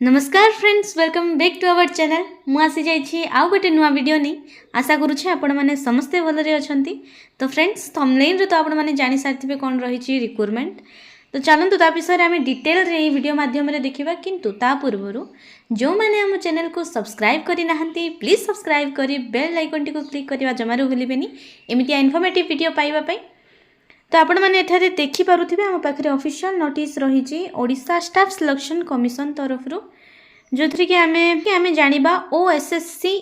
नमस्कार friends, welcome back to our channel. मु आसी जाइछि आउ गोटे नुआ वीडियो नहीं। आशा करुच्छे आपण मैंने समस्ते भलरे अछंती। तो फ्रेंड्स, थंबनेल रे तो आपण मैंने जानि सारथिबे कोन रहिछि रिक्वायरमेंट। तो चलंतु ता विषय रे आमे डिटेल रे ए वीडियो माध्यम रे देखिबा। किंतु ता पूर्वरु जो माने हम चैनल को सब्सक्राइब करि नाहंती प्लीज सब्सक्राइब करी बेल आइकन टी को क्लिक करबा जमारू भूलिबेनी एमितिया इन्फॉर्मेटिव वीडियो पाइबा पई। तो आपण मैंने एठारे देखि पारुथिबे आम पाखरे ऑफिशियल नोटिस रहिछि ओडिशा स्टाफ सिलेक्शन कमिशन तरफ रु, जो थी कि आमे जानिबा ओएसएससी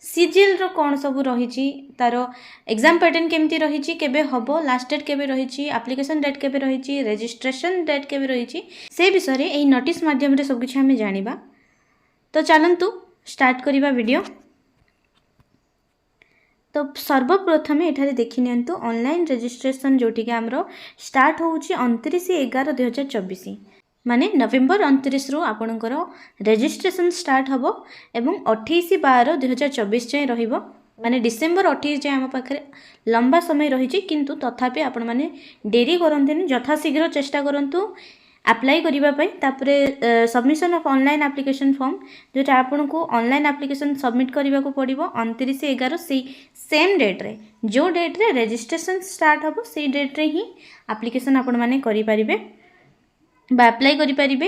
सीजीएल रो कोन सब रहिछि, तार एग्जाम पैटर्न केमती रहिछि, केबे हबो, लास्ट डेट केबे रहिछि, एप्लिकेशन डेट केबे रहिछि, रजिस्ट्रेशन डेट केबे रहिछि, से विषय रे एई नोटिस माध्यम रे सब किछ आमे जानिबा। तो चलंतु स्टार्ट करिबा वीडियो। तो सर्वप्रथम एठारे देखि नियंतु ऑनलाइन रजिस्ट्रेशन जोठी के हमरो स्टार्ट होउछि 29/11/2024 माने नवेम्बर 29 रु आपणकर रजिस्ट्रेशन स्टार्ट हबो एवं 28/12/2024 जाय रहिबो। माने डिसेंबर 28 जाय हम पाखरे लंबा समय रहिछि, किंतु तथापि आपण माने डेरी करंतेनी, यथा शीघ्र चेष्टा करंतु अप्लाई करिबा पई। तापरे submission of online application form जोटा आपन को ऑनलाइन एप्लिकेशन सबमिट करिबा को पड़िबो 29/11 सेम डेट रे, जो डेट रे रजिस्ट्रेशन स्टार्ट हबो से डेट रे ही एप्लिकेशन आपण माने करि परिबे बा अप्लाई करि परिबे।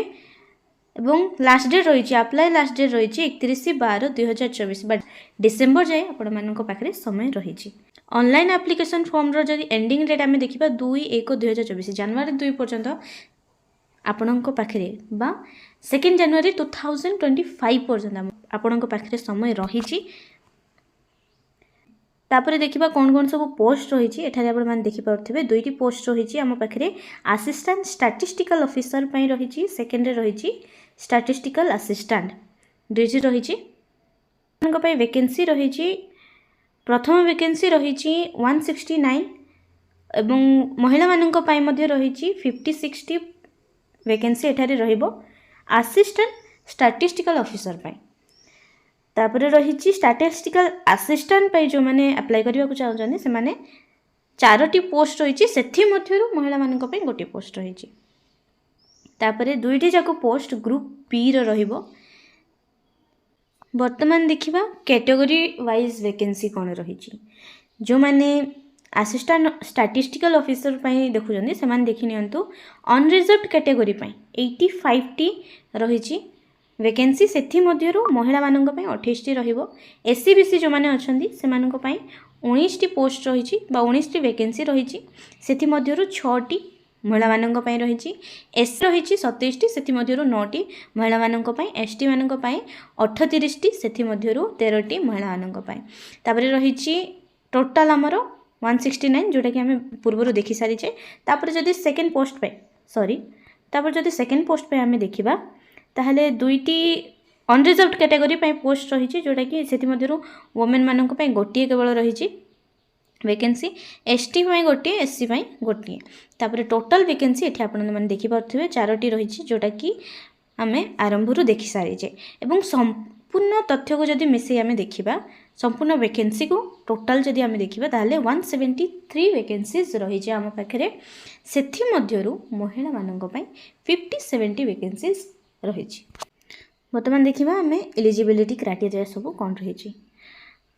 एवं लास्ट डेट रही अप्लाई लास्ट डेट रही 31/12/2024 बट डिसेंबर जाए आपण मानक पाखरे समय रही। ऑनलाइन एप्लिकेशन फॉर्म रो जदि एंडिंग डेट आमे देखिबा 2/1/2024 जनवरी 2 पर्यंत आपणक पाखरे बा 2 जनवरी 2025 पर्यंत आपणक पाखरे समय रही। तापरे देखिबा कौन कौन सब पोस्ट रही एठारे आपण मान देखि पारथिबे दुईटी पोस्ट रही आम पाखरे असिस्टेंट स्टैटिस्टिकल ऑफिसर पई रही, सेकेंड रे रही स्टैटिस्टिकल असिस्टेंट दुईटी रही। नको पई वैकेंसी रही, प्रथम वैकेंसी रही 169 एवं महिला माननको पई मध्ये रही 50-60 वैकेंसी एठारे रहिबो असिस्टेंट स्टैटिस्टिकल ऑफिसर पई। तापरे रही स्टैटिस्टिकल असिस्टेंट पे जो मैंने अप्लाई करने को चाहते से माने 4टी पोस्ट रही, से महिला मान गोटे पोस्ट रही। तापरे दुईटी जाक पोस्ट ग्रुप बी रहिबो। वर्तमान देखिबा कैटेगरी वाइज वैकेंसी कौन रही। जो मैंने असिस्टेंट स्टैटिस्टिकल ऑफिसर पई देखुछन्ती से माने देखि नियंतु अनरिजर्व्ड कैटेगरी पई 85टी रही वैकेंसी, से महिला मानक पई 28टी रहिबो। एससी बीसी जो माने अछंती से मानक पई 19टी पोस्ट रही बा 19टी वैकेंसी रही, से 6टी महिला मानक पई रही। एस रही 27टी, से 9टी महिला मानक पई। एसटी मानक पई 38टी, से 13टी महिला मानक पई। तापरे रही टोटल हमरो 169 जोटा कि हमें पूर्व देखि सारी छे। तापर जदि सेकेंड पोस्ट पे तापर जदि सेकेंड पोस्ट पे हमें देखिबा ताहले दुईटी अनरिजर्व्ड कैटेगरी पे पोस्ट रही, जोटा कि से वोमेन मानक पे गोटे केवल रही वैकेंसी, एसटी पे गोटे, एससी पे गोटे। तापर टोटल वैकेंसी एठी आपण माने देखि पारथिबे 4टी रही, जोटा कि आमे आरंभरू देखि सारीचे। एवं संपूर्ण तथ्य को जदि मिसे आमे देखिबा संपूर्ण वैकेंसी को टोटल जदि आमे देखिबा ताहले 173 वैकेंसीज रही आम पाखरे, सेथि मध्यरु महिला मानक पे 50-70 वैकेंसीज रही। बर्तमान देखिबा आमे एलिजिबिलिटी क्राइटेरिया सब कौन रही।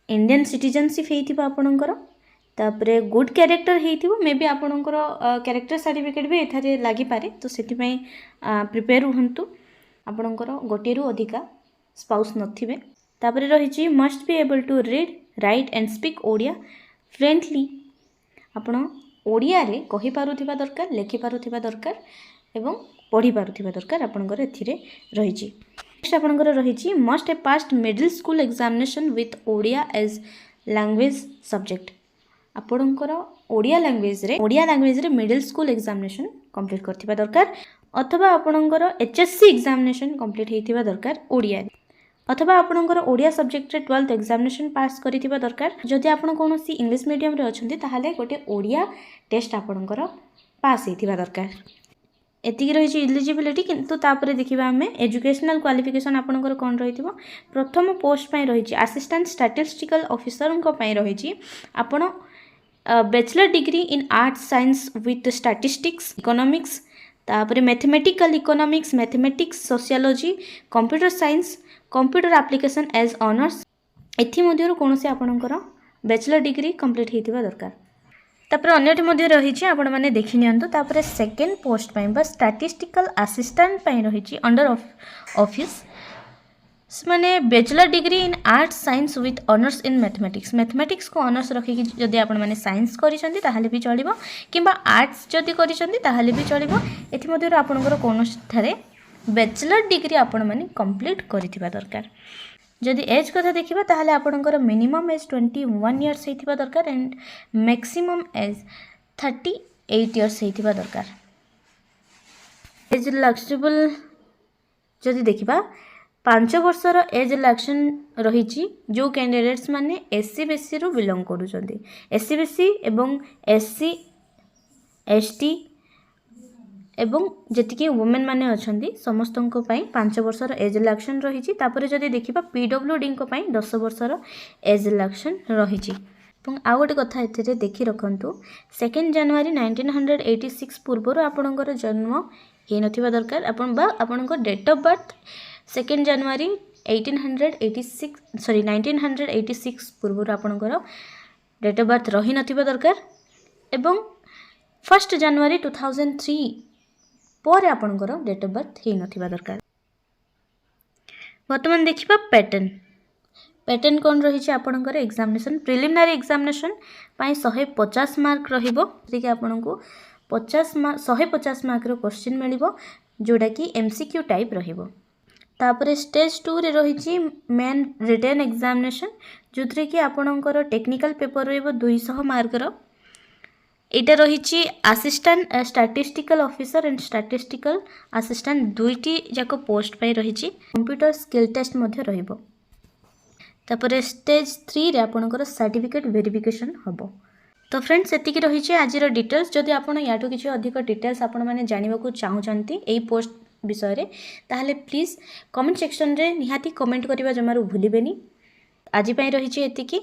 इंडियन सिटीजनशिप हेइथिबा आपणकर, तापरे गुड कैरेक्टर हेइथिबो, मे बी आपणकर कैरेक्टर सर्टिफिकेट भी एथारे लागि पारे, तो सेति पई प्रिपेयर हुंतु। आपणकर गोटे रु अधिका स्पाउस नथिबे। तापरे रही must be able to read write and speak Odia fluently. आपण ओडिया रे कहि पारुथिबा दरकार, लेखि पारुथिबा दरकार एवं पढ़ी पारुथिबा दरकार आपणकर एथिरे रही। नेक्स्ट आपणकर रही must a past middle school examination with Odia as language subject. आपणकर ओडिया लैंग्वेज रे मिडिल स्कूल एग्जामिनेशन कंप्लीट करथिबा दरकार, अथवा आपणकर एचएससी एग्जामिनेशन कंप्लीट हेतिबा दरकार ओडिया, अथवा आपणकर ओडिया सब्जेक्ट रे 12th एग्जामिनेशन पास करिथिबा दरकार। जदि आपण कोनोसी इंग्लिश मीडियम रे अछंती ताहाले गोटे ओडिया टेस्ट आपणकर पास हेतिबा दरकार। एतिकी रही इलिजिबिलिटी। किंतु तापरे देखिबा आमे एजुकेशनल क्वालिफिकेशन आपणकर कोन रहिथिबो। प्रथम पोस्ट पई रही असिस्टेंट स्टैटिस्टिकल ऑफिसर को पई रही आपण bachelor degree in arts science with statistics economics तापर mathematical economics mathematics sociology computer science computer application as honours एथि मध्यरु कोनोसी आपणकर बैचलर डिग्री कंप्लीट हेतिबा दरकार। तापर अन्यटी मध्य रही आपण मैंने देखि नियंतु तापर सेकेंड पोस्ट पाई बा स्टैटिस्टिकल असिस्टेंट पाई रही अंडर ऑफिस माने bachelor degree in arts science with honours in mathematics mathematics को ऑनर्स रखिकी जदि आपण माने साइंस करिसंती ताहाले भी चलिबो किंबा आर्ट्स जदि करिसंती ताहाले भी चलिबो। एथि मध्यरु आपणकर कोनोसी थारे बैचलर डिग्री आपण माने कंप्लीट करिथिबा दरकार। जदि एज कथा देखिबा ताहाले आपणकर मिनिमम एज 21 इयर्स हेतिबा दरकार एंड मैक्सिमम एज 38 इयर्स हेतिबा दरकार। एज रिलैक्सेबल जदि देखिबा 5 वर्षर एज रिलैक्शन रही जो कैंडिडेट्स माने एससी बीसी रु बिलोंग करूछंती एससी बीसी एवं एससी एसटी एवं जतिके वुमेन माने अछंती समस्तनको पई 5 वर्षर एज रिलैक्शन रही। तापर जदि देखिबा पीडब्ल्यूडी को पई 10 वर्षर एज रिलैक्शन रही। आ गोटे कथा एथिरे देखि रखंतु 2 जनवरी 1986 पूर्व आपणकर जन्म हे नथिबा दरकार आपण बा आपणको डेट ऑफ बर्थ 2 जनवरी 1986 पूर्व आपणकर डेट ऑफ बर्थ रही नथिबा दरकार एवं 1 जनवरी 2003 पर आपणकर डेट ऑफ बर्थ हे नथिबा दरकार। वर्तमान देखिबा पैटर्न कौन रही आपणकर एग्जामिनेशन प्रिलिमिनरी एग्जामिनेशन पाई 150 मार्क रहिबो जे कि आपनको 150 मार्क रो क्वेश्चन मिलिबो जोडा कि एमसीक्यू टाइप रहिबो। तापर स्टेज 2 रे रही मेन रिटन एग्जामिनेशन जो थे कि आपणकर टेक्निकल पेपर रहिबो 200 मार्क रो एटा रही assistant statistical officer and statistical assistant दुईटी जाक पोस्ट पाई रही कंप्यूटर स्किल टेस्ट मध्य रहिबो। तापर स्टेज 3 रे आपणकर सर्टिफिकेट वेरिफिकेशन हबो। तो फ्रेंड्स एतिक रही आज डिटेल्स जदि आपण याठू किसी अधिक डिटेल्स आपण माने जानिबा को चाहूचंती एई पोस्ट विषय रे ताहले प्लीज कमेंट सेक्शन रे निहाती कमेंट करिबा जमारू भूलिबेनी। आज पई रही एतिकी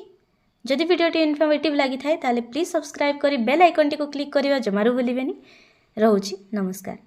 जदि वीडियोटी इन्फॉर्मेटिव लगी थाए ताहले प्लीज सब्सक्राइब करी बेल आइकन टी को क्लिक करिबा जमारू भूलिबेनी। रहूची नमस्कार।